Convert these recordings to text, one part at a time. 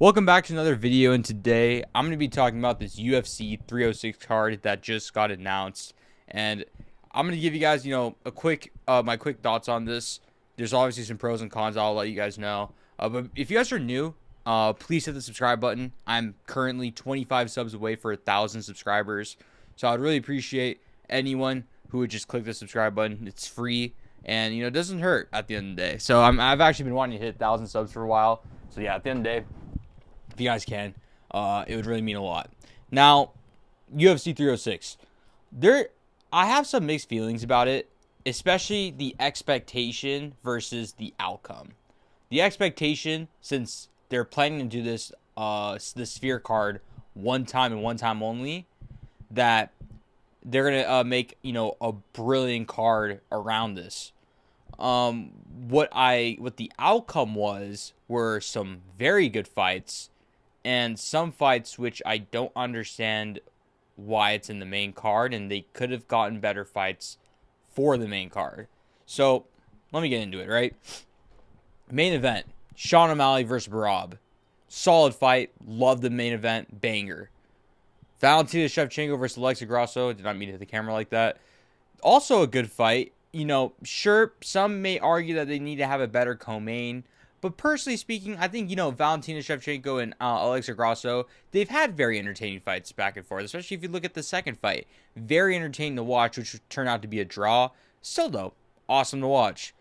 Welcome back to another video, and today I'm going to be talking about this UFC 306 card that just got announced, and I'm going to give you guys, a quick, my quick thoughts on this. There's obviously some pros and cons. I'll let you guys know. But if you guys are new, please hit the subscribe button. I'm currently 25 subs away for 1,000 subscribers, so I'd really appreciate anyone who would just click the subscribe button. It's free, and it doesn't hurt at the end of the day. So I've actually been wanting to hit 1,000 subs for a while. So yeah, at the end of the day, if you guys can, it would really mean a lot. Now, UFC 306. I have some mixed feelings about it, especially the expectation versus the outcome. The expectation, since they're planning to do this, the Sphere card one time and one time only, that they're gonna make a brilliant card around this. What the outcome were some very good fights, and some fights which I don't understand why it's in the main card, and they could have gotten better fights for the main card. So let me get into it, right? Main event, Sean O'Malley versus Merab. Solid fight. Love the main event. Banger. Valentina Shevchenko versus Alexa Grasso. Did not mean to hit the camera like that. Also a good fight. Sure, some may argue that they need to have a better co-main. But personally speaking, I think, Valentina Shevchenko and Alexa Grasso, they've had very entertaining fights back and forth, especially if you look at the second fight. Very entertaining to watch, which turned out to be a draw. Still, though, awesome to watch.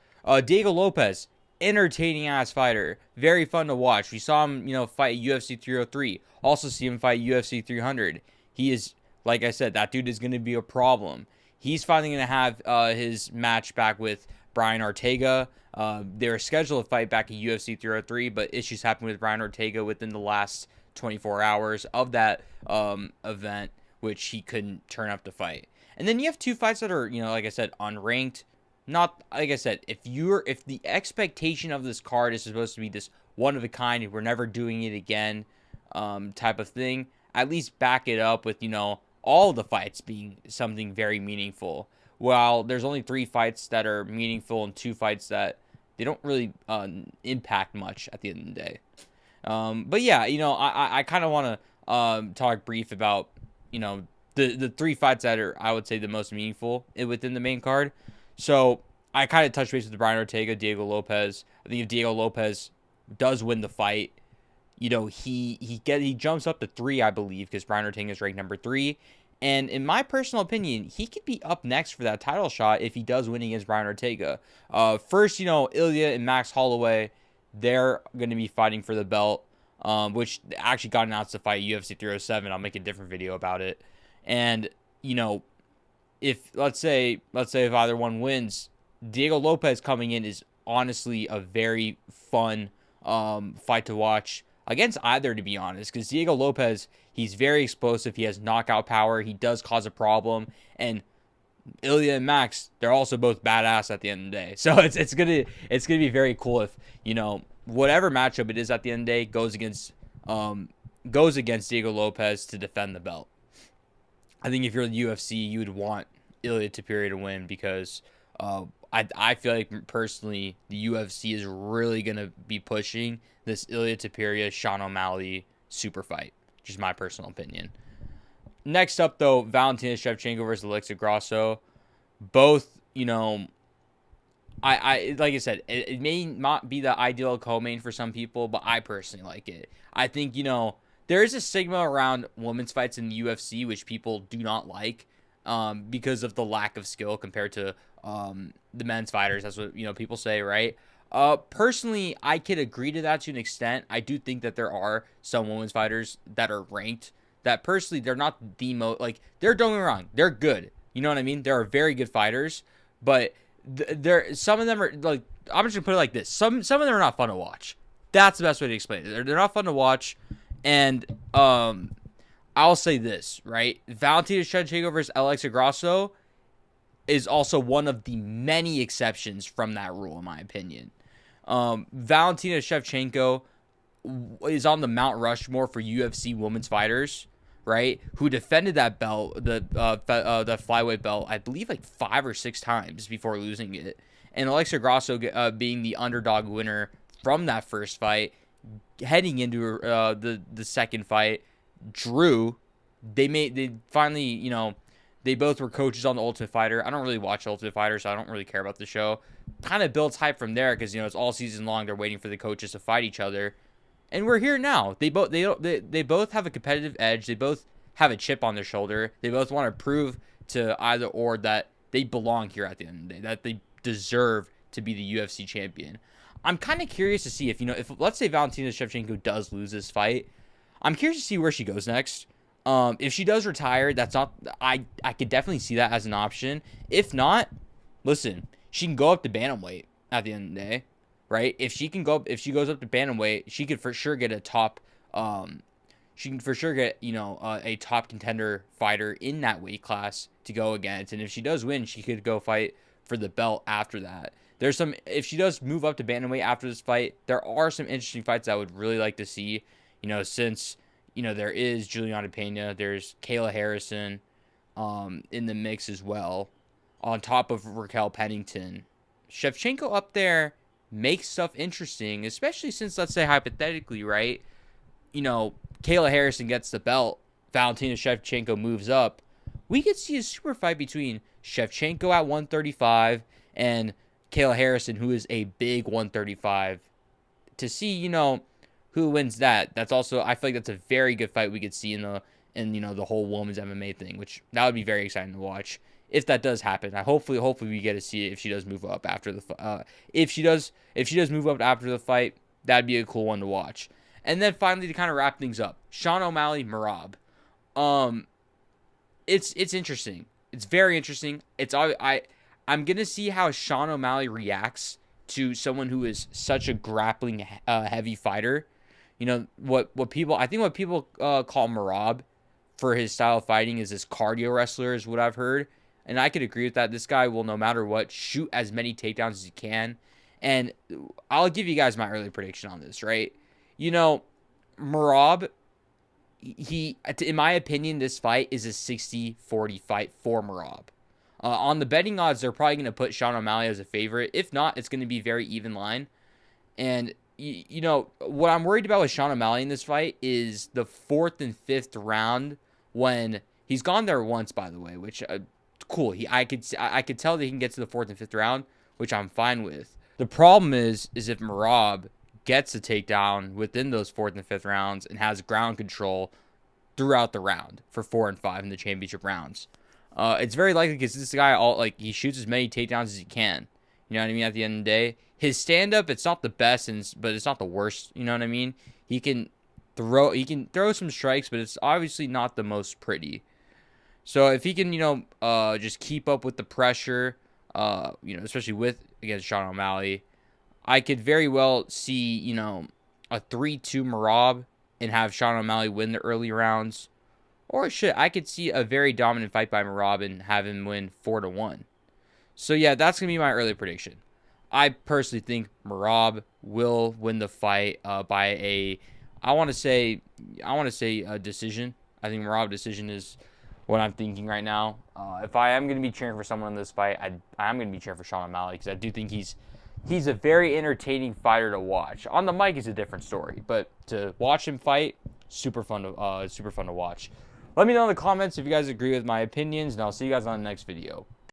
Diego Lopez, entertaining-ass fighter. Very fun to watch. We saw him, fight at UFC 303. Also see him fight UFC 300. He is, like I said, that dude is going to be a problem. He's finally going to have his match back with Brian Ortega. They were scheduled to fight back at UFC 303, but issues happened with Brian Ortega within the last 24 hours of that event, which he couldn't turn up to fight. And then you have two fights that are, like I said, unranked. Not, like I said, if the expectation of this card is supposed to be this one of a kind, we're never doing it again type of thing, at least back it up with, all the fights being something very meaningful. While there's only 3 fights that are meaningful and 2 fights that they don't really impact much at the end of the day. But yeah, I kind of want to talk brief about, the 3 fights that are, I would say, the most meaningful within the main card. So I kind of touched base with Brian Ortega, Diego Lopez. I think if Diego Lopez does win the fight, he jumps up to 3, I believe, because Brian Ortega is ranked number 3. And in my personal opinion, he could be up next for that title shot if he does win against Brian Ortega. First, Ilya and Max Holloway, they're going to be fighting for the belt, which actually got announced to fight UFC 307. I'll make a different video about it. And, if let's say if either one wins, Diego Lopez coming in is honestly a very fun fight to watch against either, to be honest, because Diego Lopez, he's very explosive. He has knockout power. He does cause a problem. And Ilya and Max, they're also both badass at the end of the day. So it's gonna be very cool if, whatever matchup it is at the end of the day goes against Diego Lopez to defend the belt. I think if you're the UFC, you would want Ilya Tapiri to win because I feel like personally the UFC is really going to be pushing this Ilya Tapiri Sean O'Malley super fight. Just my personal opinion. Next up, though, Valentina Shevchenko versus Alexa Grasso. Both, I like I said, it may not be the ideal co-main for some people, but I personally like it. I think, there is a stigma around women's fights in the UFC, which people do not like because of the lack of skill compared to the men's fighters. That's what, people say, right? Personally, I could agree to that to an extent. I do think that there are some women's fighters that are ranked that personally, they're not the most, don't get me wrong, they're good. You know what I mean? There are very good fighters, but some of them are, I'm just going to put it like this. Some of them are not fun to watch. That's the best way to explain it. They're not fun to watch. And I'll say this, right? Valentina Shevchenko versus Alexa Grasso is also one of the many exceptions from that rule, in my opinion. Valentina Shevchenko is on the Mount Rushmore for UFC women's fighters, right? Who defended that belt, the flyweight belt, I believe 5 or 6 times before losing it. And Alexa Grasso being the underdog winner from that first fight heading into the second fight, Drew, they finally, they both were coaches on the Ultimate Fighter. I don't really watch Ultimate Fighter, so I don't really care about the show. Kind of builds hype from there because it's all season long. They're waiting for the coaches to fight each other, and we're here now. They both have a competitive edge. They both have a chip on their shoulder. They both want to prove to either or that they belong here at the end of the day, that they deserve to be the UFC champion. I'm kind of curious to see if let's say Valentina Shevchenko does lose this fight. I'm curious to see where she goes next. If she does retire, that's not. I could definitely see that as an option. If not, listen, she can go up to bantamweight at the end of the day, right? If she goes up to bantamweight, she could for sure get a top. She can for sure get a top contender fighter in that weight class to go against. And if she does win, she could go fight for the belt after that. If she does move up to bantamweight after this fight, there are some interesting fights I would really like to see. Since there is Juliana Pena, there's Kayla Harrison in the mix as well, on top of Raquel Pennington. Shevchenko up there makes stuff interesting, especially since, let's say hypothetically, right, Kayla Harrison gets the belt, Valentina Shevchenko moves up. We could see a super fight between Shevchenko at 135 and Kayla Harrison, who is a big 135. To see, who wins that. That's also, I feel like that's a very good fight we could see in the whole women's MMA thing, which that would be very exciting to watch if that does happen. Hopefully we get to see it if she does move up after the if she does move up after the fight, that'd be a cool one to watch. And then finally, to kind of wrap things up, Sean O'Malley, Merab. It's interesting. It's very interesting. I'm gonna see how Sean O'Malley reacts to someone who is such a grappling heavy fighter. What people call Merab for his style of fighting is this cardio wrestler, is what I've heard, and I could agree with that. This guy will, no matter what, shoot as many takedowns as he can. And I'll give you guys my early prediction on this, right? Merab, in my opinion, this fight is a 60-40 fight for Merab. On the betting odds, they're probably going to put Sean O'Malley as a favorite. If not, it's going to be very even line. And, what I'm worried about with Sean O'Malley in this fight is the 4th and 5th round, when he's gone there once, by the way, which, cool. I could tell that he can get to the 4th and 5th round, which I'm fine with. The problem is if Merab gets a takedown within those 4th and 5th rounds and has ground control throughout the round for 4 and 5 in the championship rounds. It's very likely because this guy, he shoots as many takedowns as he can. You know what I mean? At the end of the day, his stand-up, it's not the best, but it's not the worst. You know what I mean? He can throw some strikes, but it's obviously not the most pretty. So if he can, just keep up with the pressure, especially against Sean O'Malley, I could very well see, a 3-2 Merab and have Sean O'Malley win the early rounds. Or I could see a very dominant fight by Merab and have him win 4-1. So yeah, that's gonna be my early prediction. I personally think Merab will win the fight by I want to say a decision. I think Merab decision is what I'm thinking right now. If I am gonna be cheering for someone in this fight, I am gonna be cheering for Sean O'Malley because I do think he's a very entertaining fighter to watch. On the mic is a different story, but to watch him fight, super fun to watch. Let me know in the comments if you guys agree with my opinions, and I'll see you guys on the next video.